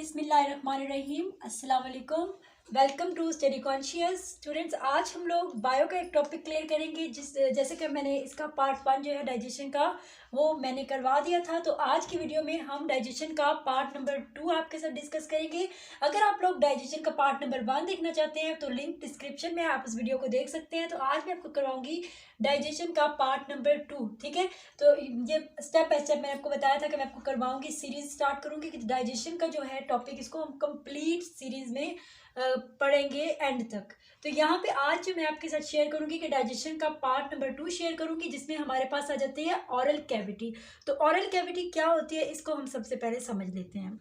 बिस्मिल्लाहिर्रहमानिर्रहीम। अस्सलाम वालेकुम। Welcome to study conscious students. आज हम लोग बायो का एक टॉपिक क्लियर करेंगे जैसे कि मैंने इसका पार्ट 1 जो है डाइजेशन का वो मैंने करवा दिया था। तो आज की वीडियो में हम डाइजेशन का पार्ट नंबर 2 आपके साथ डिस्कस करेंगे। अगर आप लोग डाइजेशन का पार्ट नंबर 1 देखना चाहते हैं तो लिंक डिस्क्रिप्शन में आप उस वीडियो को देख सकते हैं। तो आज मैं आपको करवाऊंगी डाइजेशन का पार्ट नंबर 2, ठीक है। तो ये स्टेप बाय स्टेप मैंने आपको बताया था कि मैं आपको करवाऊंगी, सीरीज स्टार्ट करूंगी कि डाइजेशन का जो है टॉपिक इसको हम कंप्लीट सीरीज में पढ़ेंगे एंड तक। तो यहाँ पे आज जो मैं आपके साथ शेयर करूंगी कि डाइजेशन का पार्ट नंबर 2 शेयर करूंगी, जिसमें हमारे पास आ जाती है ऑरल कैविटी। तो ऑरल कैविटी क्या होती है इसको हम सबसे पहले समझ लेते हैं।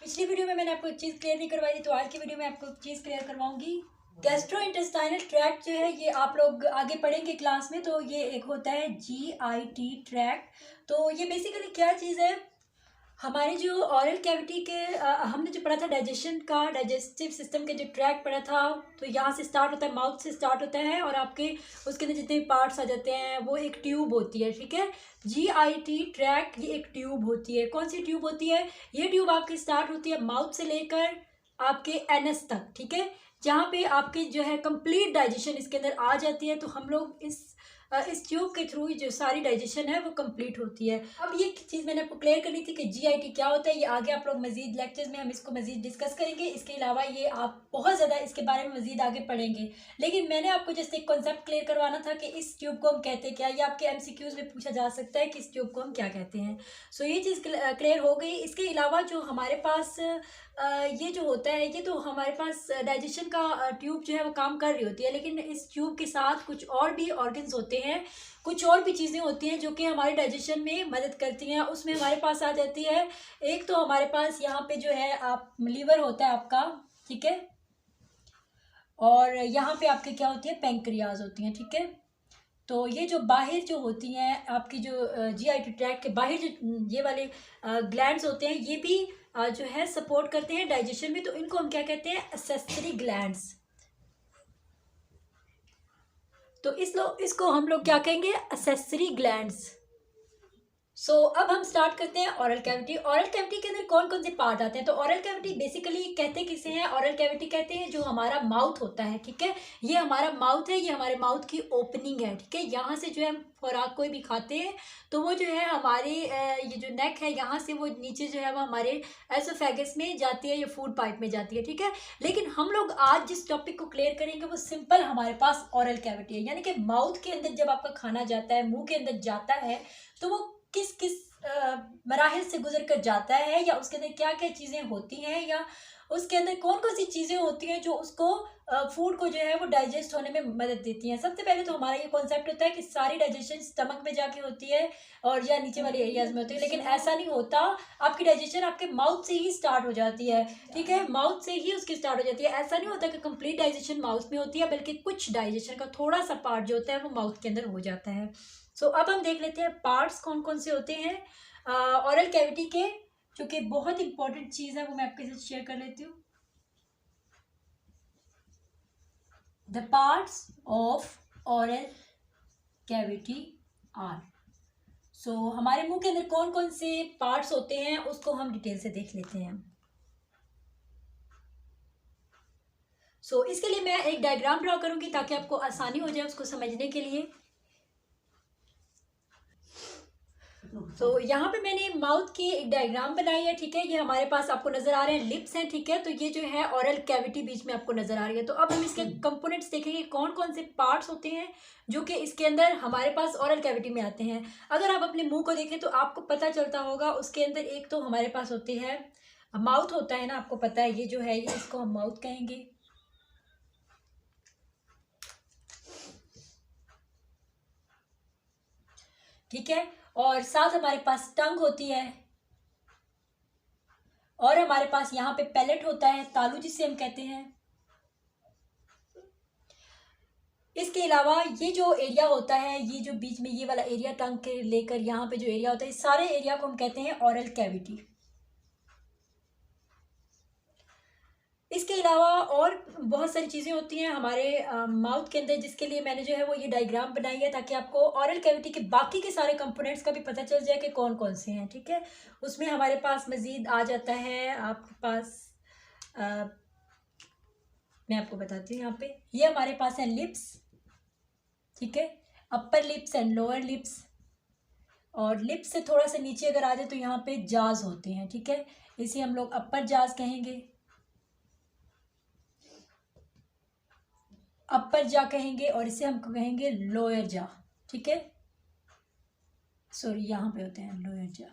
पिछली वीडियो में मैंने आपको एक चीज़ क्लियर नहीं करवाई थी, तो आज की वीडियो में आपको एक चीज़ क्लियर करवाऊंगी। गैस्ट्रो इंटेस्टाइनल ट्रैक्ट जो है ये आप लोग आगे पढ़ेंगे क्लास में। तो ये एक होता है GIT ट्रैक्ट। तो ये बेसिकली क्या चीज़ है, हमारी जो ऑरल कैविटी के हमने जो पढ़ा था डाइजेशन का, डाइजेस्टिव सिस्टम के जो ट्रैक पढ़ा था, तो यहाँ से स्टार्ट होता है, माउथ से स्टार्ट होता है और आपके उसके अंदर जितने पार्ट्स आ जाते हैं वो एक ट्यूब होती है, ठीक है। GIT ट्रैक ये एक ट्यूब होती है। कौन सी ट्यूब होती है? ये ट्यूब आपकी स्टार्ट होती है माउथ से लेकर आपके एनस तक, ठीक है, जहाँ पे आपके जो है कंप्लीट डाइजेशन इसके अंदर आ जाती है। तो हम लोग इस ट्यूब के थ्रू जो सारी डाइजेशन है वो कंप्लीट होती है। अब ये चीज़ मैंने आपको क्लियर करनी थी कि GIT क्या होता है। ये आगे आप लोग मजीद लेक्चर्स में हम इसको मजीद डिस्कस करेंगे। इसके अलावा ये आप बहुत ज़्यादा इसके बारे में मजीद आगे जब लेकिन मैंने आपको जस्ट एक कॉन्सेप्ट क्लियर करवाना था कि इस ट्यूब को हम कहते हैं क्या। ये आपके MCQs में पूछा जा सकता है कि इस ट्यूब को हम क्या कहते हैं। सो ये चीज़ क्लियर हो गई। इसके अलावा जो हमारे पास ये जो होता है, ये तो हमारे पास डाइजेशन का ट्यूब जो है वो काम कर रही होती है, लेकिन इस ट्यूब के साथ कुछ और भी ऑर्गन्स होते हैं, कुछ और भी चीज़ें होती हैं जो कि हमारे डाइजेशन में मदद करती हैं। उसमें हमारे पास आ जाती है, एक तो हमारे पास यहाँ पे जो है आप लीवर होता है आपका, ठीक है, और यहाँ पे आपके क्या होती है, पैंक्रियाज होती हैं, ठीक है। तो ये जो बाहर जो होती हैं आपकी जो GIT ट्रैक के बाहर जो ये वाले ग्लैंड्स होते हैं, ये भी जो है सपोर्ट करते हैं डाइजेशन में। तो इनको हम क्या कहते हैं, एक्सेसरी ग्लैंड्स। तो इसको हम लोग क्या कहेंगे, एक्सेसरी ग्लैंड्स। अब हम स्टार्ट करते हैं ऑरल कैविटी। ऑरल कैविटी के अंदर कौन कौन से पार्ट आते हैं? तो ऑरल कैविटी बेसिकली कहते किसे हैं, ऑरल कैविटी कहते हैं जो हमारा माउथ होता है, ठीक है। ये हमारा माउथ है, ये हमारे माउथ की ओपनिंग है, ठीक है। यहाँ से जो है हम खुराक कोई भी खाते हैं तो वो जो है हमारे ये जो नेक है यहाँ से वो नीचे जो है वो हमारे एसोफेगस में जाती है या फूड पाइप में जाती है, ठीक है। लेकिन हम लोग आज जिस टॉपिक को क्लियर करेंगे वो सिंपल हमारे पास ऑरल कैविटी है, यानी कि माउथ के अंदर जब आपका खाना जाता है, मुंह के अंदर जाता है, तो वो किस किस मराहिल से गुजर कर जाता है, या उसके अंदर क्या क्या चीज़ें होती हैं, या उसके अंदर कौन कौन सी चीज़ें होती हैं जो उसको फूड को जो है वो डाइजेस्ट होने में मदद देती हैं। सबसे पहले तो हमारा ये कॉन्सेप्ट होता है कि सारी डाइजेशन स्टमक में जाके होती है और या नीचे वाले एरियाज में होती है, लेकिन ऐसा नहीं होता। आपकी डाइजेशन आपके माउथ से ही स्टार्ट हो जाती है, ठीक है, माउथ से ही उसकी स्टार्ट हो जाती है। ऐसा नहीं होता कि कंप्लीट डाइजेशन माउथ में होती है, बल्कि कुछ डाइजेशन का थोड़ा सा पार्ट जो होता है वो माउथ के अंदर हो जाता है। अब हम देख लेते हैं पार्ट्स कौन कौन से होते हैं ऑरल कैविटी के, जो कि बहुत इंपॉर्टेंट चीज़ है, वो मैं आपके साथ शेयर कर लेती हूँ। The parts of oral cavity are. हमारे मुंह के अंदर कौन कौन से पार्ट्स होते हैं उसको हम डिटेल से देख लेते हैं। इसके लिए मैं एक डायग्राम ड्रॉ करूंगी ताकि आपको आसानी हो जाए उसको समझने के लिए। यहाँ पे मैंने माउथ की एक डायग्राम बनाई है, ठीक है। ये हमारे पास आपको नजर आ रहे हैं लिप्स हैं, ठीक है। तो ये जो है ऑरल कैविटी बीच में आपको नजर आ रही है। तो अब हम इसके कंपोनेंट्स देखेंगे कौन कौन से पार्ट्स होते हैं जो कि इसके अंदर हमारे पास ऑरल कैविटी में आते हैं। अगर आप अपने मुंह को देखें तो आपको पता चलता होगा, उसके अंदर एक तो हमारे पास होती है माउथ होता है ना, आपको पता है, ये जो है ये इसको हम माउथ कहेंगे, ठीक है। और साथ हमारे पास टंग होती है, और हमारे पास यहाँ पे पैलेट होता है, तालू जिसे हम कहते हैं। इसके अलावा ये जो एरिया होता है, ये जो बीच में ये वाला एरिया टंग के लेकर यहाँ पे जो एरिया होता है, इस सारे एरिया को हम कहते हैं ऑरल कैविटी। इसके अलावा और बहुत सारी चीज़ें होती हैं हमारे माउथ के अंदर, जिसके लिए मैंने जो है वो ये डायग्राम बनाई है ताकि आपको ऑरल कैविटी के बाकी के सारे कंपोनेंट्स का भी पता चल जाए कि कौन कौन से हैं। ठीक है, उसमें हमारे पास मज़ीद आ जाता है आपके पास मैं आपको बताती हूँ यहाँ पे, ये हमारे पास है लिप्स। ठीक है, upper lips and lower lips, और लिप्स से थोड़ा सा नीचे अगर आ जाए तो यहाँ पे जाज होते हैं। ठीक है, इसे हम लोग अपर जाज कहेंगे, अपर जा कहेंगे, और इसे हम कहेंगे लोअर जा। ठीक है, सॉरी यहाँ पे होते हैं लोअर जा।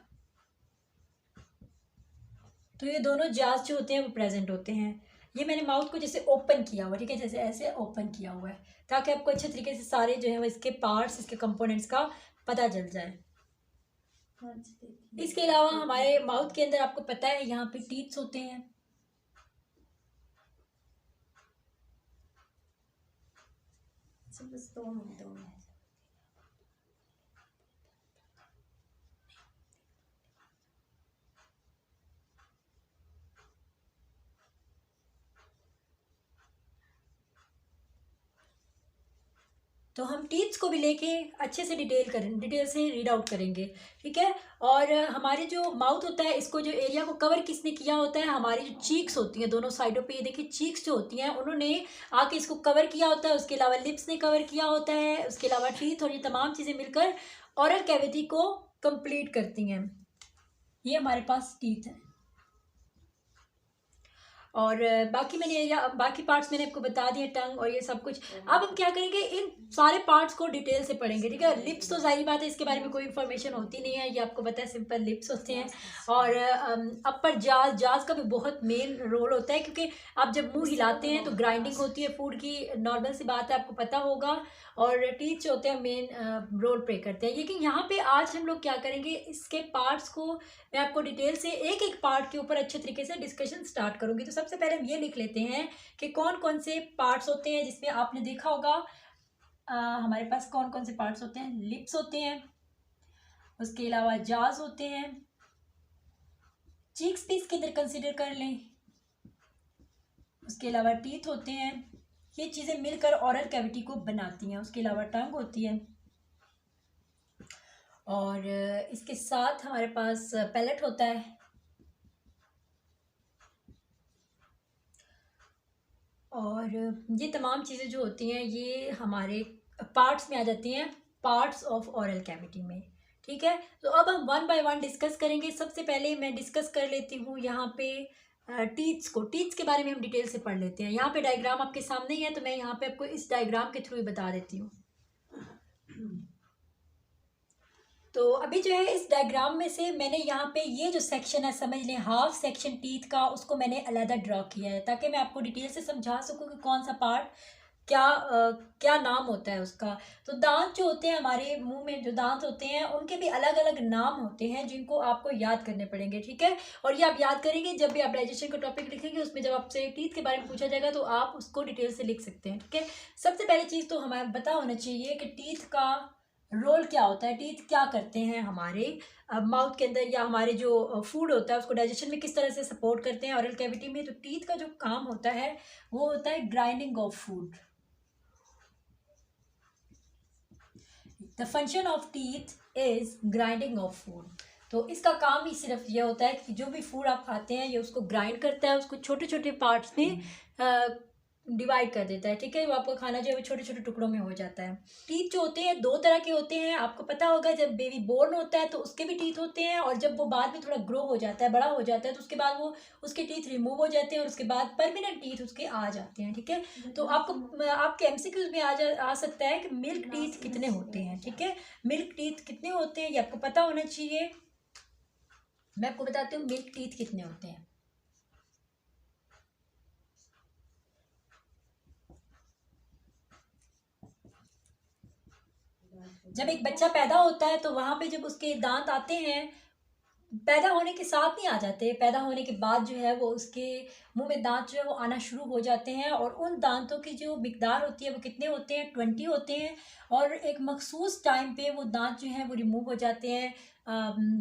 तो ये दोनों जाज जो होते हैं वो प्रेजेंट होते हैं। ये मैंने माउथ को जैसे ओपन किया हुआ, ठीक है, जैसे ऐसे ओपन किया हुआ है ताकि आपको अच्छे तरीके से सारे जो है वो इसके पार्ट्स, इसके कंपोनेंट्स का पता चल जाए। इसके अलावा हमारे माउथ के अंदर आपको पता है यहाँ पे टीथ्स होते हैं। तो हम टीथ्स को भी लेके अच्छे से डिटेल से रीड आउट करेंगे। ठीक है, और हमारे जो माउथ होता है, इसको जो एरिया को कवर किसने किया होता है, हमारी जो चीक्स होती हैं दोनों साइडों पे, ये देखिए चीक्स जो होती हैं उन्होंने आके इसको कवर किया होता है। उसके अलावा लिप्स ने कवर किया होता है, उसके अलावा टीथ, और ये तमाम चीज़ें मिलकर ओरल कैविटी को कंप्लीट करती हैं। ये हमारे पास टीथ है, और बाकी बाकी पार्ट्स मैंने आपको बता दिए, टंग और ये सब कुछ। अब हम क्या करेंगे, इन सारे पार्ट्स को डिटेल से पढ़ेंगे। ठीक है, लिप्स तो जाहिर बात है इसके बारे में कोई इन्फॉर्मेशन होती नहीं है, ये आपको पता है सिंपल लिप्स होते हैं। और अपर जाज का भी बहुत मेन रोल होता है, क्योंकि आप जब मुंह हिलाते हैं तो ग्राइंडिंग होती है फूड की, नॉर्मल सी बात है, आपको पता होगा। और टीथ जो होते हैं मेन रोल प्ले करते हैं। लेकिन यहाँ पे आज हम लोग क्या करेंगे, इसके पार्ट्स को मैं आपको डिटेल से एक एक पार्ट के ऊपर अच्छे तरीके से डिस्कशन स्टार्ट करूंगी। तो सबसे पहले हम ये लिख लेते हैं कि कौन कौन से पार्ट्स होते हैं, जिसमें आपने देखा होगा हमारे पास कौन कौन से पार्ट्स होते हैं। लिप्स होते हैं, उसके अलावा जाज होते हैं, चीक्स भी इसके अंदर कंसिडर कर लें, उसके अलावा टीथ होते हैं, ये चीज़ें मिलकर ओरल कैविटी को बनाती हैं। उसके अलावा टंग होती है, और इसके साथ हमारे पास पैलेट होता है, और ये तमाम चीज़ें जो होती हैं ये हमारे पार्ट्स में आ जाती हैं, पार्ट्स ऑफ ओरल कैविटी में। ठीक है, तो अब हम वन बाय वन डिस्कस करेंगे। सबसे पहले मैं डिस्कस कर लेती हूँ यहाँ पे टीथ्स को। टीथ्स के बारे में हम डिटेल से पढ़ लेते हैं। यहाँ पे डायग्राम आपके सामने ही है, तो मैं यहाँ पे आपको इस डायग्राम के थ्रू ही बता देती हूँ। तो अभी जो है इस डायग्राम में से मैंने यहाँ पे ये जो सेक्शन है, समझ लें हाफ सेक्शन टीथ का, उसको मैंने अलहदा ड्रॉ किया है ताकि मैं आपको डिटेल से समझा सकूँ कि कौन सा पार्ट क्या नाम होता है उसका। तो दांत जो होते हैं, हमारे मुंह में जो दांत होते हैं उनके भी अलग अलग नाम होते हैं जिनको आपको याद करने पड़ेंगे। ठीक है, और ये आप याद करेंगे जब भी आप डाइजेशन का टॉपिक लिखेंगे, उसमें जब आपसे टीथ के बारे में पूछा जाएगा तो आप उसको डिटेल से लिख सकते हैं। ठीक है, सबसे पहली चीज़ तो हमें पता होना चाहिए कि टीथ का रोल क्या होता है, टीथ क्या करते हैं हमारे माउथ के अंदर, या हमारे जो फूड होता है उसको डाइजेशन में किस तरह से सपोर्ट करते हैं ओरल कैविटी में। तो टीथ का जो काम होता है वो होता है grinding of food. The function of teeth is grinding of food. तो इसका काम ही सिर्फ ये होता है कि जो भी फूड आप खाते हैं ये उसको ग्राइंड करता है, उसको छोटे छोटे पार्ट्स में डिवाइड कर देता है। ठीक है, वो आपका खाना जो है वो छोटे छोटे टुकड़ों में हो जाता है। टीथ जो होते हैं दो तरह के होते हैं, आपको पता होगा। जब बेबी बोर्न होता है तो उसके भी टीथ होते हैं, और जब वो बाद में थोड़ा ग्रो हो जाता है, बड़ा हो जाता है, तो उसके बाद वो उसके टीथ रिमूव हो जाते हैं और उसके बाद परमानेंट टीथ उसके आ जाते हैं। ठीक है, तो आपके एमसीक्यूज में आ सकता है कि मिल्क टीथ कितने होते हैं। ठीक है, मिल्क टीथ कितने होते हैं ये आपको पता होना चाहिए। मैं आपको बताती हूँ मिल्क टीथ कितने होते हैं। जब एक बच्चा पैदा होता है तो वहां पे जब उसके दांत आते हैं, पैदा होने के साथ नहीं आ जाते, पैदा होने के बाद जो है वो उसके मुंह में दांत जो है वो आना शुरू हो जाते हैं, और उन दांतों की जो मिकदार होती है वो कितने होते हैं, 20 होते हैं। और एक मखसूस टाइम पे वो दांत जो हैं वो रिमूव हो जाते हैं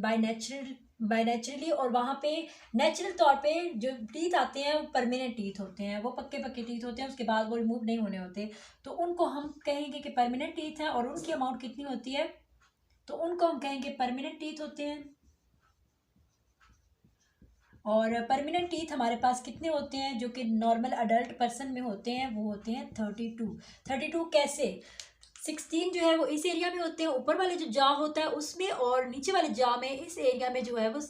बाय नेचुरल बाय नेचुरली, और वहाँ पे नेचुरल तौर पे जो टीथ आते हैं वो परमानेंट टीथ होते हैं, वो पक्के पक्के टीथ होते हैं, उसके बाद वो रिमूव नहीं होने होते, तो उनको हम कहेंगे कि परमानेंट टीथ हैं। और उनकी अमाउंट कितनी होती है, तो उनको हम कहेंगे परमानेंट टीथ होते हैं। और परमानेंट टीथ हमारे पास कितने होते हैं जो कि नॉर्मल अडल्ट पर्सन में होते हैं, वो होते हैं 32। 32 कैसे, 16 जो है वो इस एरिया में होते हैं, ऊपर वाले जो जा होता है उसमें, और नीचे वाले जा में इस एरिया में जो है वो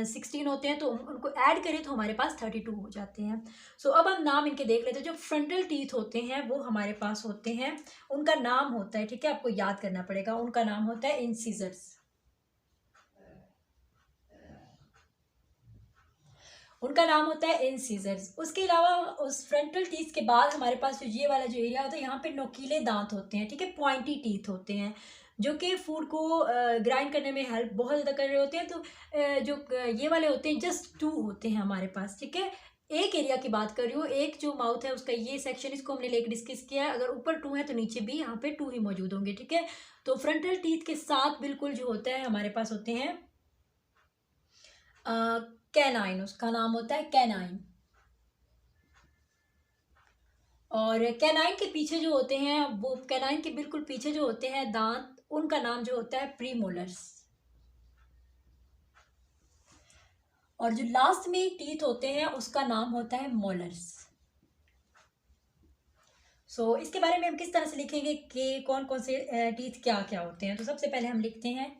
16 होते हैं, तो उनको ऐड करें तो हमारे पास 32 हो जाते हैं। सो अब हम नाम इनके देख लेते हैं। जो फ्रंटल टीथ होते हैं वो हमारे पास होते हैं, उनका नाम होता है, ठीक है, आपको याद करना पड़ेगा, उनका नाम होता है इंसिजर्स। उनका नाम होता है इंसिजर्स। उसके अलावा उस फ्रंटल टीथ के बाद हमारे पास जो ये वाला जो एरिया होता है, यहाँ पे नोकीले दांत होते हैं, ठीक है, पॉइंटी टीथ होते हैं, जो कि फूड को ग्राइंड करने में हेल्प बहुत ज़्यादा कर रहे होते हैं। तो जो ये वाले होते हैं जस्ट 2 होते हैं हमारे पास, ठीक है। एक एरिया की बात कर रही हूँ, एक जो माउथ है उसका ये सेक्शन, इसको हमने लेकर डिस्कस किया है। अगर ऊपर 2 है तो नीचे भी यहाँ पे 2 ही मौजूद होंगे, ठीक है। तो फ्रंटल टीथ के साथ बिल्कुल जो होता है हमारे पास होते हैं कैनाइन, उसका नाम होता है कैनाइन। और कैनाइन के पीछे जो होते हैं, वो कैनाइन के बिल्कुल पीछे जो होते हैं दांत, उनका नाम जो होता है प्रीमोलर्स। और जो लास्ट में टीथ होते हैं उसका नाम होता है मोलर्स। सो इसके बारे में हम किस तरह से लिखेंगे कि कौन कौन से टीथ क्या क्या होते हैं। तो सबसे पहले हम लिखते हैं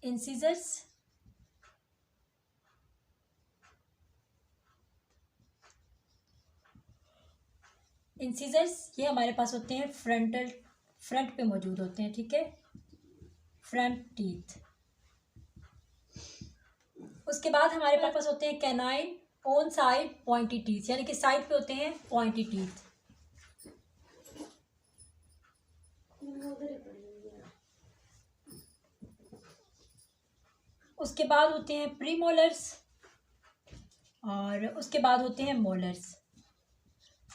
इंसिजर्स, इंसिजर्स ये हमारे पास होते हैं फ्रंट पे मौजूद होते हैं, ठीक है, फ्रंट टीथ। उसके बाद हमारे पास होते हैं canine on side pointy teeth, यानी कि साइड पे होते हैं पॉइंटी टीथ। उसके बाद होते हैं प्रीमोलर्स, और उसके बाद होते हैं मोलर्स।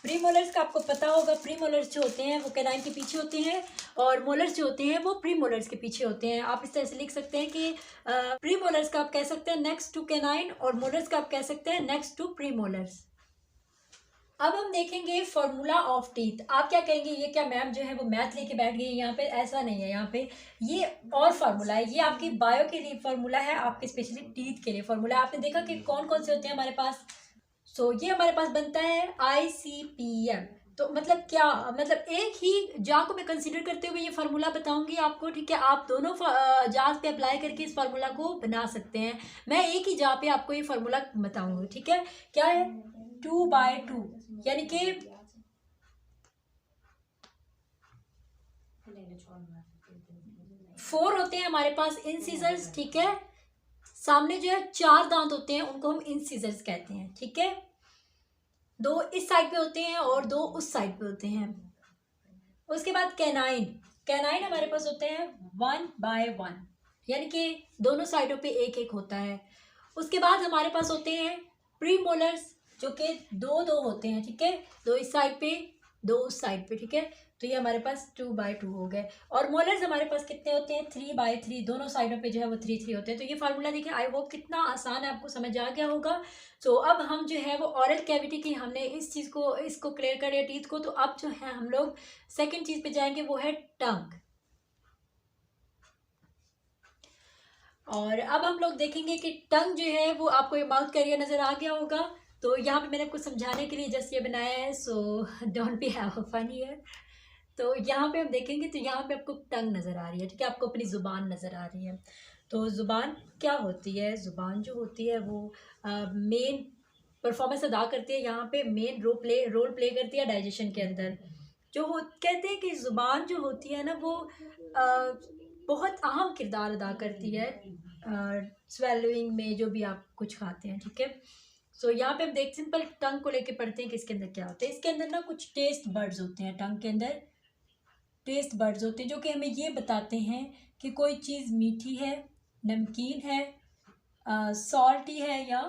प्रीमोलर्स का आपको पता होगा, प्रीमोलर्स जो होते हैं वो कैनाइन के पीछे होते हैं, और मोलर्स जो होते हैं वो प्रीमोलर्स के पीछे होते हैं। आप इस तरह से लिख सकते हैं कि प्रीमोलर्स का आप कह सकते हैं नेक्स्ट टू कैनाइन, और मोलर्स का आप कह सकते हैं नेक्स्ट टू प्रीमोलर्स। अब हम देखेंगे फॉर्मूला ऑफ टीथ। आप क्या कहेंगे, ये क्या मैम जो है वो मैथ लेके बैठ गई है यहाँ पे? ऐसा नहीं है, यहाँ पे ये और फार्मूला है, ये आपकी बायो के लिए फार्मूला है, आपके स्पेशली टीथ के लिए फार्मूला है। आपने देखा कि कौन कौन से होते हैं हमारे पास। सो ये हमारे पास बनता है ICPM। तो मतलब क्या, मतलब एक ही जा को मैं कंसीडर करते हुए ये फार्मूला बताऊंगी आपको, ठीक है। आप दोनों जाज पे अप्लाई करके इस फार्मूला को बना सकते हैं। मैं एक ही जा पे आपको ये फार्मूला बताऊंगी, ठीक है। क्या है, 2/2, यानी कि 4 होते हैं हमारे पास इंसिजर्स, ठीक है। सामने जो है 4 दांत होते हैं, उनको हम इंसिजर्स कहते हैं, ठीक है। 2 इस साइड पे होते हैं और 2 उस साइड पे होते हैं। उसके बाद कैनाइन, कैनाइन हमारे पास होते हैं 1/1, यानी कि दोनों साइडों पे एक एक होता है। उसके बाद हमारे पास होते हैं प्रीमोलर्स, जो कि 2 होते हैं, ठीक है, 2 इस साइड पे 2 उस साइड पे, ठीक है। तो ये हमारे पास 2/2 हो गए। और मोलर्स हमारे पास कितने होते हैं, 3/3, दोनों साइडों पे जो है वो 3 होते हैं। तो ये फार्मूला देखिए, आई होप कितना आसान है, आपको समझ आ गया होगा। सो अब हम जो है वो ऑरल कैविटी की, हमने इस चीज़ को, इसको क्लियर कर लिया टीथ को। तो अब जो है हम लोग सेकेंड चीज़ पे जाएंगे, वो है टंग। और अब हम लोग देखेंगे कि टंग जो है वो आपको ये माउथ का एरिया नज़र आ गया होगा। तो यहाँ पे मैंने आपको समझाने के लिए जस्ट ये बनाया है, so don't be have fun here. तो यहाँ पे हम देखेंगे तो यहाँ पे आपको टंग नज़र आ रही है, ठीक है, आपको अपनी ज़ुबान नज़र आ रही है। तो ज़ुबान क्या होती है, ज़ुबान जो होती है वो मेन परफॉर्मेंस अदा करती है, यहाँ पे मेन रोल प्ले करती है डाइजेशन के अंदर। जो हो कहते हैं कि ज़ुबान जो होती है ना वो बहुत अहम किरदार अदा करती है स्वेलोइंग में, जो भी आप कुछ खाते हैं, ठीक है। सो यहाँ पे हम देख सिंपल टंग को लेके पढ़ते हैं कि इसके अंदर क्या होता है। इसके अंदर ना कुछ टेस्ट बर्ड्स होते हैं, टंग के अंदर टेस्ट बर्ड्स होते हैं, जो कि हमें ये बताते हैं कि कोई चीज़ मीठी है, नमकीन है, सॉल्टी है या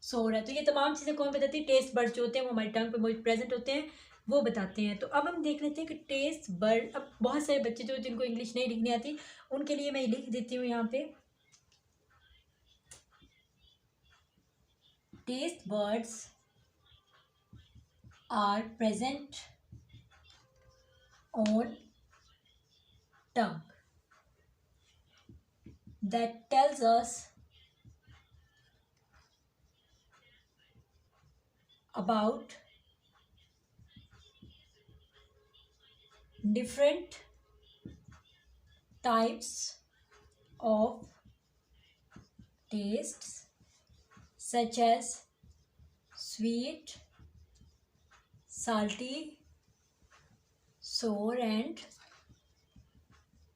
सोर है। तो ये तमाम चीज़ें कौन बताती है, टेस्ट बर्ड्स जो होते हैं वो हमारी टंग पे प्रेजेंट होते हैं, वो बताते हैं। तो अब हम देख लेते हैं कि टेस्ट बर्ड, अब बहुत सारे बच्चे जो जिनको इंग्लिश नहीं लिखनी आती, उनके लिए मैं लिख देती हूँ यहाँ पे taste buds are present on tongue that tells us about different types of tastes such as sweet, salty, sour and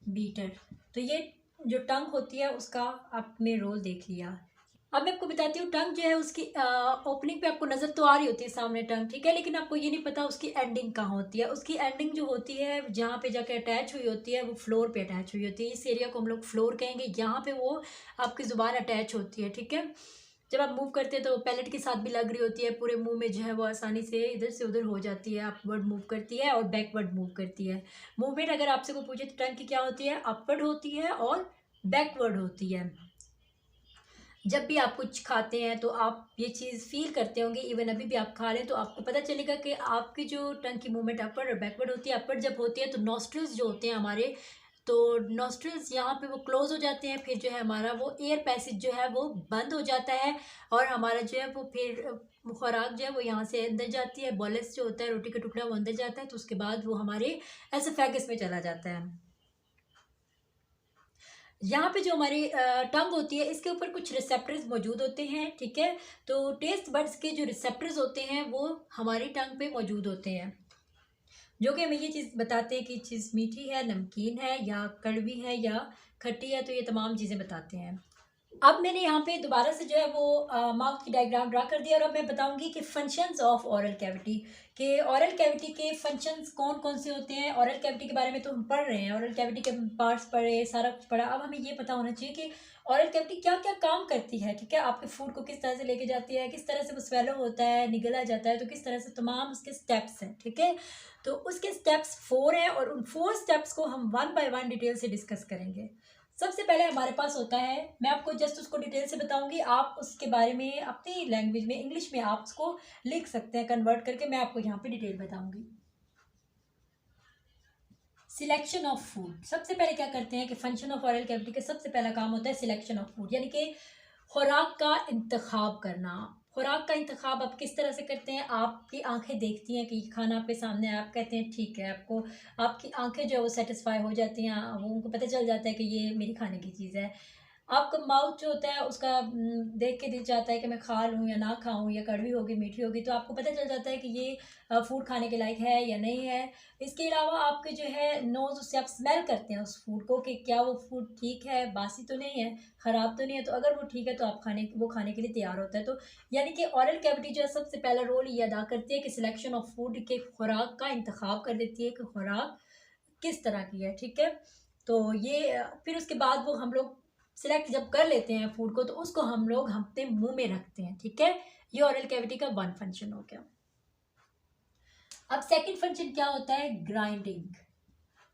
bitter। तो ये जो टंग होती है उसका आपने रोल देख लिया। अब मैं आपको बताती हूँ, टंग जो है उसकी ओपनिंग पे आपको नज़र तो आ रही होती है सामने टंग, ठीक है, लेकिन आपको ये नहीं पता उसकी एंडिंग कहाँ होती है। उसकी एंडिंग जो होती है जहाँ पे जाके अटैच हुई होती है वो फ्लोर पे अटैच हुई होती है। इस एरिया को हम लोग फ्लोर कहेंगे, यहाँ पे वो आपकी ज़ुबान अटैच होती है, ठीक है। जब आप मूव करते हैं तो पैलेट के साथ भी लग रही होती है, पूरे मुंह में जो है वो आसानी से इधर से उधर हो जाती है, अपवर्ड मूव करती है और बैकवर्ड मूव करती है। मूवमेंट अगर आपसे को पूछे तो टंग की क्या होती है, अपवर्ड होती है और बैकवर्ड होती है। जब भी आप कुछ खाते हैं तो आप ये चीज़ फील करते होंगे, इवन अभी भी आप खा रहे हैं तो आपको पता चलेगा कि आपकी जो टंग की मूवमेंट अपवर्ड और बैकवर्ड होती है। अपवर्ड जब होती है तो नॉस्ट्रल्स जो होते हैं हमारे, तो नॉस्ट्रल्स यहाँ पे वो क्लोज हो जाते हैं, फिर जो है हमारा वो एयर पैसेज जो है वो बंद हो जाता है और हमारा जो है वो फिर खुराक जो है वो यहाँ से अंदर जाती है, बॉलेस जो होता है रोटी का टुकड़ा वो अंदर जाता है, तो उसके बाद वो हमारे एसोफेगस में चला जाता है। यहाँ पे जो हमारी टंग होती है इसके ऊपर कुछ रिसेप्टर्स मौजूद होते हैं, ठीक है। तो टेस्ट बड्स के जो रिसेप्टर्स होते हैं वो हमारी टंग पे मौजूद होते हैं, जो कि हमें ये चीज़ बताते हैं कि चीज़ मीठी है, नमकीन है या कड़वी है या खट्टी है, तो ये तमाम चीज़ें बताते हैं। अब मैंने यहाँ पे दोबारा से जो है वो माउथ की डायग्राम ड्रा कर दिया और अब मैं बताऊंगी कि फंक्शंस ऑफ ऑरल कैविटी, के ऑरल कैविटी के फंक्शंस कौन कौन से होते हैं। ऑरल कैविटी के बारे में तो हम पढ़ रहे हैं, ऑरल कैविटी के पार्ट्स पढ़े, सारा कुछ पढ़ा। अब हमें ये पता होना चाहिए कि ऑरल कैविटी क्या क्या काम करती है, ठीक है। आपके फूड को किस तरह से लेके जाती है, किस तरह से वो स्वेलो होता है, निगला जाता है, तो किस तरह से तमाम उसके स्टेप्स हैं, ठीक है। तो उसके स्टेप्स 4 हैं और उन 4 स्टेप्स को हम 1 बाय 1 डिटेल से डिस्कस करेंगे। सबसे पहले हमारे पास होता है, मैं आपको जस्ट उसको डिटेल से बताऊंगी, आप उसके बारे में अपनी लैंग्वेज में इंग्लिश में आप उसको लिख सकते हैं कन्वर्ट करके, मैं आपको यहाँ पे डिटेल बताऊंगी। सिलेक्शन ऑफ फूड, सबसे पहले क्या करते हैं कि फंक्शन ऑफ ऑरल कैविटी का सबसे पहला काम होता है सिलेक्शन ऑफ फूड, यानी कि खुराक का इंतखाब करना। खुराक का इंतखाब आप किस तरह से करते हैं, आपकी आंखें देखती हैं कि खाना आपके सामने है, आप कहते हैं ठीक है, आपको आपकी आंखें जो है वो सेटिस्फाई हो जाती हैं, वो उनको पता चल जाता है कि ये मेरी खाने की चीज़ है। आपका माउथ जो होता है उसका देख के दिल चाहता है कि मैं खा लूँ या ना खाऊँ, या कड़वी होगी मीठी होगी, तो आपको पता चल जाता है कि ये फूड खाने के लायक है या नहीं है। इसके अलावा आपके जो है नोज़, उससे आप स्मेल करते हैं उस फूड को कि क्या वो फूड ठीक है, बासी तो नहीं है, ख़राब तो नहीं है, तो अगर वो ठीक है तो आप वो खाने के लिए तैयार होता है। तो यानी कि ऑरल कैविटी जो है सबसे पहला रोल ये अदा करती है कि सिलेक्शन ऑफ फूड के खुराक का इंतखाब कर देती है कि खुराक किस तरह की है, ठीक है। तो ये फिर उसके बाद वो हम लोग सिलेक्ट जब कर लेते हैं फूड को तो उसको हम लोग अपने मुंह में रखते हैं, ठीक है। ये ऑरल कैविटी का 1 फंक्शन हो गया। अब सेकंड फंक्शन क्या होता है, ग्राइंडिंग।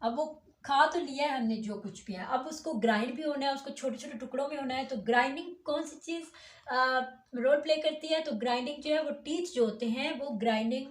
अब वो खा तो लिया है हमने जो कुछ भी है, अब उसको ग्राइंड भी होना है, उसको छोटे छोटे टुकड़ों में होना है। तो ग्राइंडिंग कौन सी चीज़ रोल प्ले करती है, तो ग्राइंडिंग जो है वो टीथ जो होते हैं वो ग्राइंडिंग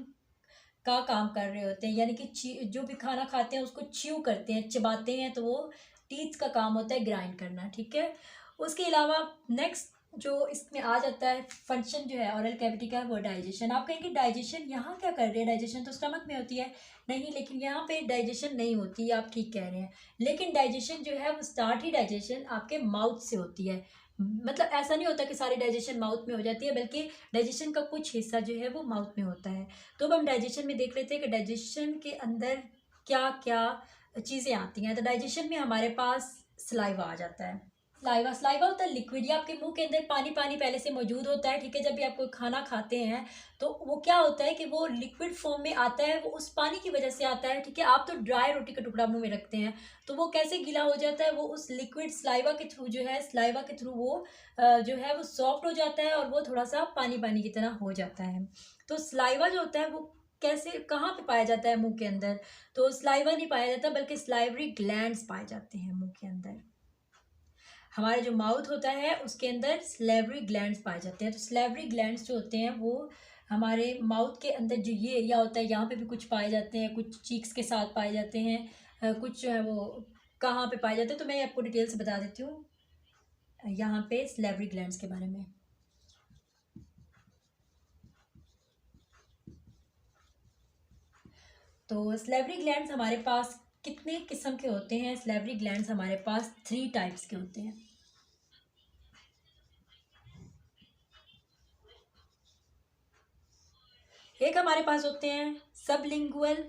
का काम कर रहे होते हैं, यानी कि जो भी खाना खाते हैं उसको च्यू करते हैं, चबाते हैं, तो वो टीथ का काम होता है ग्राइंड करना, ठीक है। उसके अलावा नेक्स्ट जो इसमें आ जाता है फंक्शन जो है ऑरल कैविटी का, वो डाइजेशन। आप कहेंगे डाइजेशन यहाँ क्या कर रहे हैं, डाइजेशन तो स्टमक में होती है। नहीं, लेकिन यहाँ पे डाइजेशन नहीं होती, आप ठीक कह रहे हैं, लेकिन डाइजेशन जो है वो स्टार्ट ही डाइजेशन आपके माउथ से होती है। मतलब ऐसा नहीं होता कि सारी डाइजेशन माउथ में हो जाती है, बल्कि डाइजेशन का कुछ हिस्सा जो है वो माउथ में होता है। तो अब हम डाइजेशन में देख लेते हैं कि डाइजेशन के अंदर क्या क्या चीज़ें आती हैं। तो डाइजेशन में हमारे पास सलाइवा आ जाता है। सलाइवा सलाइवा होता है लिक्विड, या आपके मुंह के अंदर पानी पानी पहले से मौजूद होता है, ठीक है। जब भी आप कोई खाना खाते हैं तो वो क्या होता है कि वो लिक्विड फॉर्म में आता है, वो उस पानी की वजह से आता है, ठीक है। आप तो ड्राई रोटी का टुकड़ा मुंह में रखते हैं तो वो कैसे गीला हो जाता है, वो उस लिक्विड सलाइवा के थ्रू जो है, सलाइवा के थ्रू वो जो है वो सॉफ्ट हो जाता है और वो थोड़ा सा पानी पानी की तरह हो जाता है। तो सलाइवा जो होता है वो कैसे, कहाँ पे पाया जाता है मुंह के अंदर, तो सलाइवा नहीं पाया जाता बल्कि सलाइवरी ग्लैंड्स पाए जाते हैं मुंह के अंदर। हमारा जो माउथ होता है उसके अंदर सलेवरी ग्लैंड्स पाए जाते हैं। तो सलेवरी ग्लैंड्स जो होते हैं वो हमारे माउथ के अंदर जो ये एरिया होता है यहाँ पे भी कुछ पाए जाते हैं, कुछ चीक्स के साथ पाए जाते हैं, कुछ जो है वो कहाँ पे पाए जाते हैं, तो मैं आपको डिटेल से बता देती हूँ यहाँ पे सलेवरी ग्लैंड्स के बारे में। तो सलेवरी ग्लैंड्स हमारे पास कितने किस्म के होते हैं? सलेवरी ग्लैंड्स हमारे पास 3 टाइप्स के होते हैं। एक हमारे पास होते हैं सबलिंगुअल,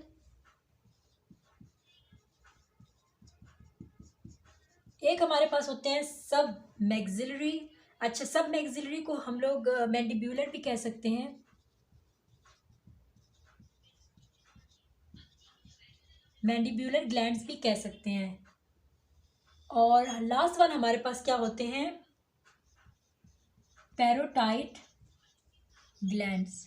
एक हमारे पास होते हैं सब मैक्सिलरी। अच्छा, सब मैक्सिलरी को हम लोग मैंडिब्यूलर भी कह सकते हैं। मैंडिब्यूलर ग्लैंड्स भी कह सकते हैं। और लास्ट वन हमारे पास क्या होते हैं? पैरोटाइड ग्लैंड्स।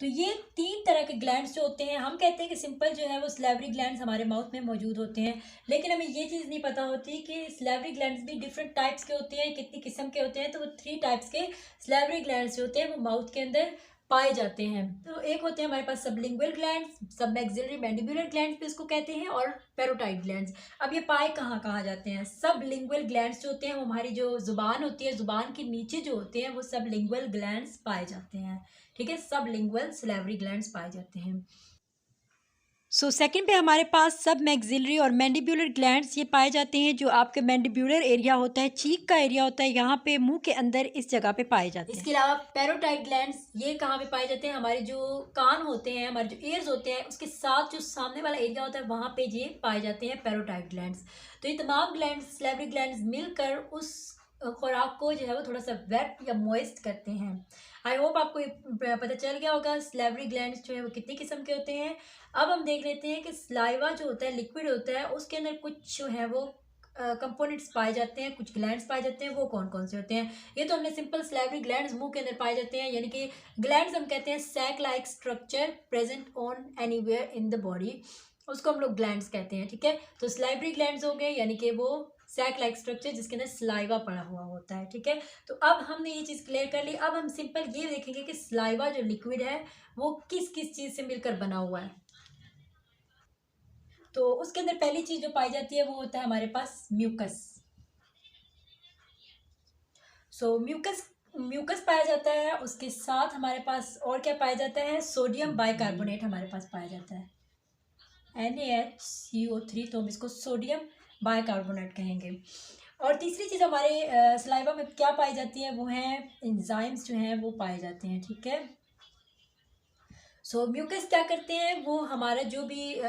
तो ये 3 तरह के ग्लैंड्स जो होते हैं, हम कहते हैं कि सिंपल जो है वो सलेवरी ग्लैंड्स हमारे माउथ में मौजूद होते हैं, लेकिन हमें ये चीज़ नहीं पता होती कि सलेवरी ग्लैंड्स भी डिफरेंट टाइप्स के होते हैं, कितनी किस्म के होते हैं। तो वो 3 टाइप्स के सलेवरी ग्लैंड्स जो होते हैं वो माउथ के अंदर पाए जाते हैं। तो एक होते हैं हमारे पास sublingual glands, submaxillary mandibular glands भी इसको कहते हैं, और पैरोटाइड ग्लैंड्स। अब ये पाए कहाँ कहाँ जाते हैं? सबलिंगुअल ग्लैंड्स जो होते हैं वो हमारी जो जुबान होती है, जुबान के नीचे जो होते हैं वो सबलिंगुअल ग्लैंड्स पाए जाते हैं। ठीक है, सबलिंगुअल सलेवरी ग्लैंड्स पाए जाते हैं। सेकंड पे हमारे पास सब मैक्सिलरी और मैंडिब्यूलर ग्लैंड्स ये पाए जाते हैं, जो आपके मैंडिब्यूलर एरिया होता है, चीक का एरिया होता है, यहाँ पे मुंह के अंदर इस जगह पे पाए जाते हैं। इसके अलावा पैरोटाइड ग्लैंड्स ये कहाँ पे पाए जाते हैं? हमारे जो कान होते हैं, हमारे जो ईयर्स होते हैं, उसके साथ जो सामने वाला एरिया होता है वहाँ पे ये पाए जाते हैं पैरोटाइड ग्लैंड्स। तो ये तमाम ग्लैंड्स, सलेवरी ग्लैंड्स मिलकर उस खुराक को जो है वो थोड़ा सा वेट या मॉइस्ट करते हैं। आई होप आपको ये पता चल गया होगा सलेवरी ग्लैंड्स जो है वो कितनी किस्म के होते हैं। अब हम देख लेते हैं कि सलाइवा जो होता है, लिक्विड होता है, उसके अंदर कुछ जो है वो कंपोनेंट्स पाए जाते हैं, कुछ ग्लैंड्स पाए जाते हैं। वो कौन कौन से होते हैं? ये तो हमने सिंपल सलेवरी ग्लैंड्स मुंह के अंदर पाए जाते हैं, यानी कि ग्लैंड्स हम कहते हैं sac like structure present on anywhere in the body, उसको हम लोग ग्लैंड्स कहते हैं। ठीक है, तो सलाइवरी ग्लैंड्स हो गए, यानी कि वो सैक लाइक स्ट्रक्चर जिसके अंदर सलाइवा पड़ा हुआ होता है। ठीक है, तो अब हमने ये चीज़ क्लियर कर ली। अब हम सिंपल ये देखेंगे कि सलाइवा जो लिक्विड है वो किस किस चीज़ से मिलकर बना हुआ है। तो उसके अंदर पहली चीज़ जो पाई जाती है वो होता है हमारे पास म्यूकस। म्यूकस, म्यूकस पाया जाता है। उसके साथ हमारे पास और क्या पाया जाता है? सोडियम बाइकार्बोनेट हमारे पास पाया जाता है, NaHCO3, तो हम इसको सोडियम बाइकार्बोनेट कहेंगे। और तीसरी चीज़ हमारे सलाइवा में क्या पाई जाती है? वो है एंजाइम्स जो हैं वो पाए जाते हैं। ठीक है, म्यूकस क्या करते हैं? वो हमारा जो भी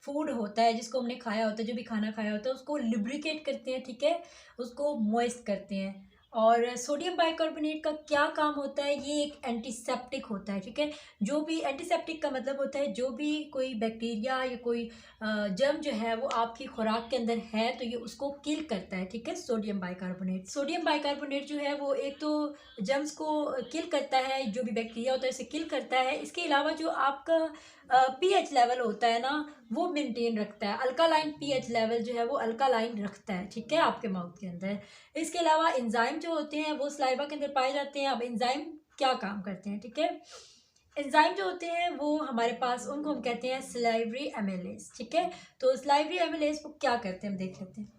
फूड होता है, जिसको हमने खाया होता है, जो भी खाना खाया होता है, उसको लिब्रिकेट करते हैं। ठीक है, उसको मॉइस्ट करते हैं। और सोडियम बाइकार्बोनेट का क्या काम होता है? ये एक एंटीसेप्टिक होता है। ठीक है, जो भी एंटीसेप्टिक का मतलब होता है जो भी कोई बैक्टीरिया या कोई जर्म जो है वो आपकी खुराक के अंदर है तो ये उसको किल करता है। ठीक है, सोडियम बाइकार्बोनेट जो है वो एक तो जर्म्स को किल करता है, जो भी बैक्टीरिया होता है उसे किल करता है। इसके अलावा जो आपका पीएच लेवल होता है ना, वो मेंटेन रखता है। अल्कालाइन पीएच लेवल जो है वो अल्कालाइन रखता है। ठीक है, आपके माउथ के अंदर। इसके अलावा एंजाइम जो होते हैं वो सलाइवा के अंदर पाए जाते हैं। अब एंजाइम क्या काम करते हैं? ठीक है, एंजाइम जो होते हैं वो हमारे पास, उनको हम कहते हैं सलाइवरी एमिलेज। ठीक है, तो सलाइवरी एमिलेज वो क्या करते हैं हम देख लेते हैं।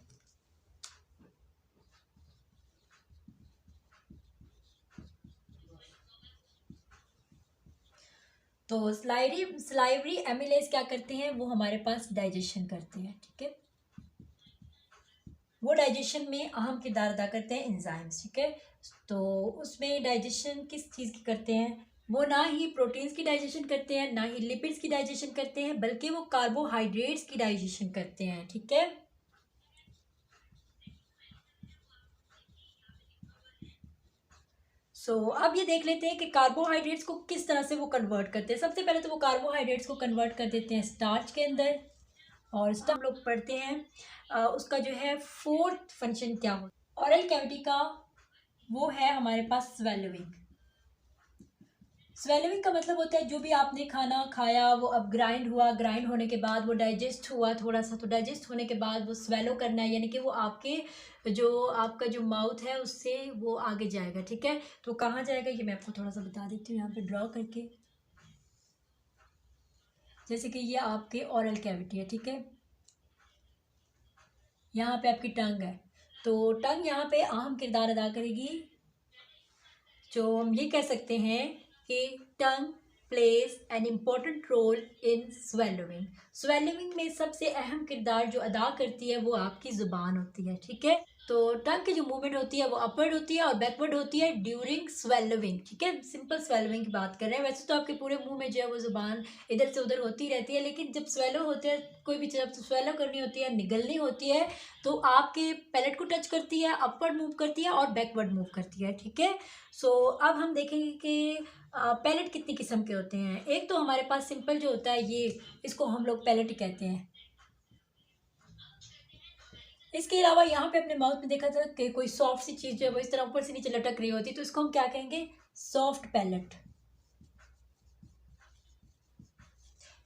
तो सलाइवरी एमिलेज क्या करते हैं? वो हमारे पास डाइजेशन करते हैं। ठीक है, वो डाइजेशन में अहम किरदार अदा करते हैं एंजाइम्स। ठीक है, तो उसमें डाइजेशन किस चीज़ की करते हैं? वो ना ही प्रोटीन्स की डाइजेशन करते हैं, ना ही लिपिड्स की डाइजेशन करते हैं, बल्कि वो कार्बोहाइड्रेट्स की डाइजेशन करते हैं। ठीक है, अब ये देख लेते हैं कि कार्बोहाइड्रेट्स को किस तरह से वो कन्वर्ट करते हैं। सबसे पहले तो वो कार्बोहाइड्रेट्स को कन्वर्ट कर देते हैं स्टार्च के अंदर, और स्टार्च हम लोग पढ़ते हैं उसका जो है फोर्थ फंक्शन क्या हो, ऑरल कैविटी का, वो है हमारे पास स्वेलोइंग। स्वेलोइंग का मतलब होता है जो भी आपने खाना खाया वो अब ग्राइंड हुआ, ग्राइंड होने के बाद वो डाइजेस्ट हुआ थोड़ा सा, तो डाइजेस्ट होने के बाद वो स्वेलो करना है, यानी कि वो आपके जो आपका जो माउथ है उससे वो आगे जाएगा। ठीक है, तो कहाँ जाएगा ये मैं आपको थोड़ा सा बता देती हूँ यहाँ पे ड्रॉ करके। जैसे कि ये आपके ओरल कैविटी है, ठीक है, यहाँ पे आपकी टंग है, तो टंग यहाँ पे अहम किरदार अदा करेगी। जो हम ये कह सकते हैं कि tongue plays an important role in swallowing. Swallowing में सबसे अहम किरदार जो अदा करती है वो आपकी ज़ुबान होती है। ठीक है, तो टंग की जो मूवमेंट होती है वो अपवर्ड होती है और बैकवर्ड होती है ड्यूरिंग स्वेलोइंग। ठीक है, सिंपल स्वेलोइंग की बात कर रहे हैं। वैसे तो आपके पूरे मुंह में जो है वो ज़ुबान इधर से उधर होती रहती है, लेकिन जब स्वेलो होते हैं, कोई भी जब स्वेलो करनी होती है, निगलनी होती है, तो आपके पैलेट को टच करती है, अपवर्ड मूव करती है और बैकवर्ड मूव करती है। ठीक है, सो अब हम देखेंगे कि पैलेट कितनी किस्म के होते हैं। एक तो हमारे पास सिंपल जो होता है ये, इसको हम लोग पैलेट कहते हैं। इसके अलावा यहाँ पे अपने माउथ में देखा था कि कोई सॉफ्ट सी चीज़ जो है वो इस तरह ऊपर से नीचे लटक रही होती है, तो इसको हम क्या कहेंगे, सॉफ्ट पैलेट।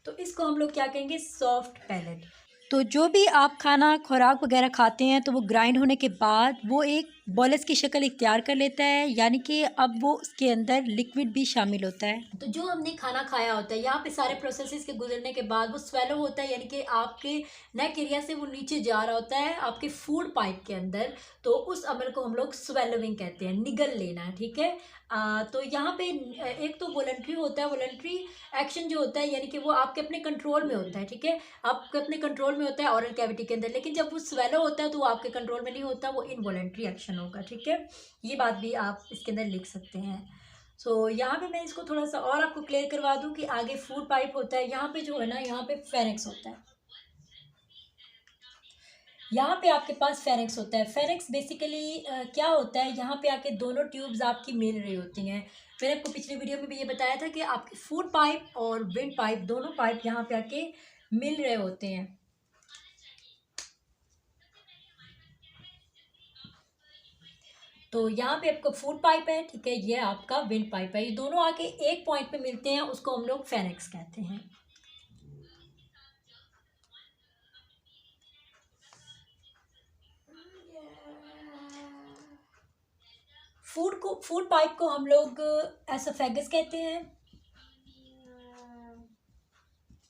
तो इसको हम लोग क्या कहेंगे, सॉफ्ट पैलेट। तो जो भी आप खाना खुराक वगैरह खाते हैं तो वो ग्राइंड होने के बाद वो एक बॉलस की शक्ल इख्तियार कर लेता है, यानी कि अब वो उसके अंदर लिक्विड भी शामिल होता है। तो जो हमने खाना खाया होता है यहाँ पे सारे प्रोसेसेस के गुजरने के बाद वो स्वेलो होता है, यानी कि आपके नेक एरिया से वो नीचे जा रहा होता है आपके फूड पाइप के अंदर। तो उस अमल को हम लोग स्वेलोइंग कहते हैं, निगल लेना। ठीक है, तो यहाँ पे एक तो वॉलंटरी होता है, वॉलंटरी एक्शन जो होता है यानी कि वो आपके अपने कंट्रोल में होता है। ठीक है, आपके अपने कंट्रोल में होता है ओरल कैविटी के अंदर, लेकिन जब वो स्वेलो होता है तो वो आपके कंट्रोल में नहीं होता, वो इनवॉलंटरी एक्शन होगा। ठीक है, ये बात भी आप इसके अंदर लिख सकते हैं। सो यहाँ पे मैं इसको थोड़ा सा और आपको क्लियर करवा दूँ कि आगे फूड पाइप होता है, यहाँ पे जो है ना, यहाँ पे फेरिंक्स होता है। यहाँ पे आपके पास फेरिंक्स होता है। फेरिंक्स बेसिकली क्या होता है, यहाँ पे आके दोनों ट्यूब्स आपकी मिल रही होती हैं। मैंने आपको पिछले वीडियो में भी ये बताया था कि आपके फूड पाइप और विंड पाइप, दोनों पाइप यहाँ पे आके मिल रहे होते हैं। तो यहाँ पे आपका फूड पाइप है, ठीक है, ये आपका विंड पाइप है, ये दोनों आके एक पॉइंट पे मिलते हैं, उसको हम लोग फेरिंक्स कहते हैं। फूड पाइप को हम लोग एसोफेगस कहते हैं।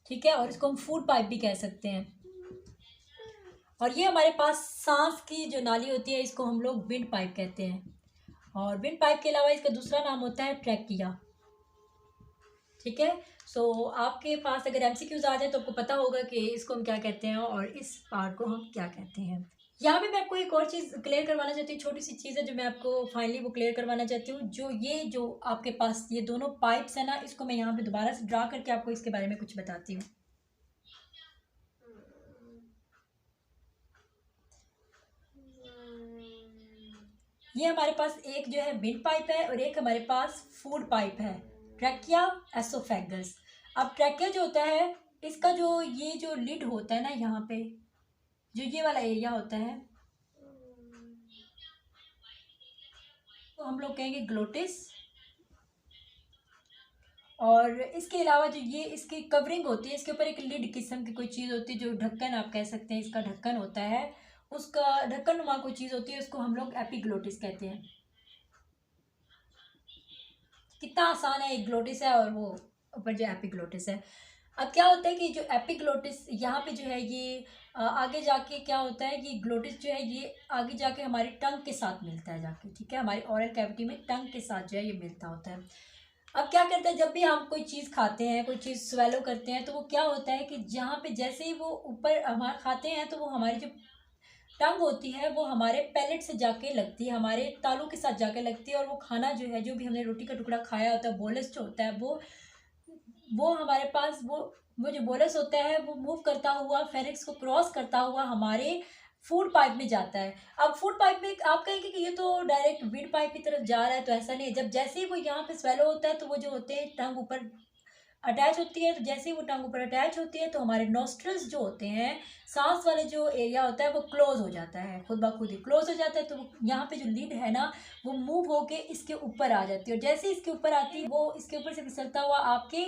ठीक है, और इसको हम फूड पाइप भी कह सकते हैं। और ये हमारे पास सांस की जो नाली होती है इसको हम लोग विंड पाइप कहते हैं। और विंड पाइप के अलावा इसका दूसरा नाम होता है ट्रैकिया। ठीक है, सो आपके पास अगर एमसीक्यूज आ जाए तो आपको पता होगा कि इसको हम क्या कहते हैं और इस पार्ट को हम क्या कहते हैं। यहाँ पे मैं आपको एक और चीज़ क्लियर करवाना चाहती हूँ, छोटी सी चीज़ है जो मैं आपको फाइनली वो क्लियर करवाना चाहती हूँ। जो आपके पास ये दोनों पाइप्स है ना, इसको मैं यहाँ पे दोबारा से ड्रा करके आपको इसके बारे में कुछ बताती हूँ। ये हमारे पास एक जो है विंड पाइप है और एक हमारे पास फूड पाइप है, ट्रैकिया एसोफेगस। अब ट्रैकिया जो होता है, इसका जो ये जो लिड होता है ना, यहाँ पे जो ये वाला एरिया होता है तो हम लोग कहेंगे ग्लोटिस। और इसके अलावा जो ये इसकी कवरिंग होती है, इसके ऊपर एक लिड किस्म की कोई चीज़ होती है, जो ढक्कन आप कह सकते हैं, इसका ढक्कन होता है, उसका ढक्कन नुमा कोई चीज़ होती है, उसको हम लोग एपिग्लोटिस कहते हैं। कितना आसान है, एक ग्लोटिस है और वो ऊपर जो एपिग्लोटिस है। अब क्या होता है कि जो एपिग्लोटिस यहाँ पे जो है ये आगे जाके क्या होता है कि ग्लोटिस जो है ये आगे जाके हमारी टंग के साथ मिलता है जाके। ठीक है, हमारी ओरल कैविटी में टंग के साथ जो है ये मिलता होता है। अब क्या करता है, जब भी हम कोई चीज़ खाते हैं, कोई चीज़ स्वेलो करते हैं, तो वो क्या होता है कि जहाँ पे जैसे ही वो ऊपर हमारे खाते हैं तो वो हमारी जो टंग होती है वो हमारे पैलेट से जाके लगती है, हमारे तालू के साथ जाके लगती है, और वो खाना जो है, जो भी हमने रोटी का टुकड़ा खाया होता है, बोलस जो होता है, वो हमारे पास वो जो बोलस होता है वो मूव करता हुआ फेरिक्स को क्रॉस करता हुआ हमारे फूड पाइप में जाता है। अब फूड पाइप में आप कहेंगे कि ये तो डायरेक्ट विंड पाइप की तरफ जा रहा है, तो ऐसा नहीं है। जब जैसे ही वो यहाँ पे स्वेलो होता है तो वो जो होते हैं टंग ऊपर अटैच होती है, तो जैसे ही वो टंग ऊपर अटैच होती है तो हमारे नॉस्ट्रल्स जो होते हैं, सांस वाले जो एरिया होता है वो क्लोज हो जाता है, खुद ब खुद ही क्लोज हो जाता है। तो यहाँ पे जो लिड है ना वो मूव होके इसके ऊपर आ जाती है, और जैसे इसके ऊपर आती है वो इसके ऊपर से फिसलता हुआ आपके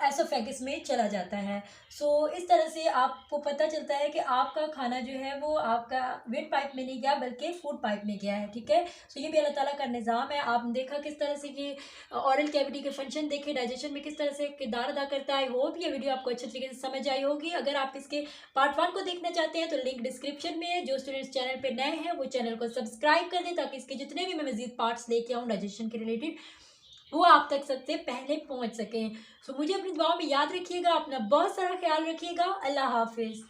एसोफेगस में चला जाता है। सो इस तरह से आपको पता चलता है कि आपका खाना जो है वो आपका वेट पाइप में नहीं गया बल्कि फूड पाइप में गया है, ठीक है। सो ये भी अल्लाह ताला का निज़ाम है। आपने देखा किस तरह से ये ऑरल कैविटी के फंक्शन देखे, डाइजेशन में किस तरह से किरदार अदा करता है। आई होप ये वीडियो आपको अच्छे तरीके से समझ आई होगी। अगर आप इसके पार्ट 1 को देखना चाहते हैं तो लिंक डिस्क्रिप्शन में है। जो स्टूडेंट्स चैनल पे नए हैं वो चैनल को सब्सक्राइब कर दें ताकि इसके जितने भी मैं मजीद पार्ट्स लेके आऊँ डाइजेशन के रिलेटेड वो आप तक सबसे पहले पहुंच सकें। सो मुझे अपनी दुआओं में याद रखिएगा, अपना बहुत सारा ख्याल रखिएगा। अल्लाह हाफिज़।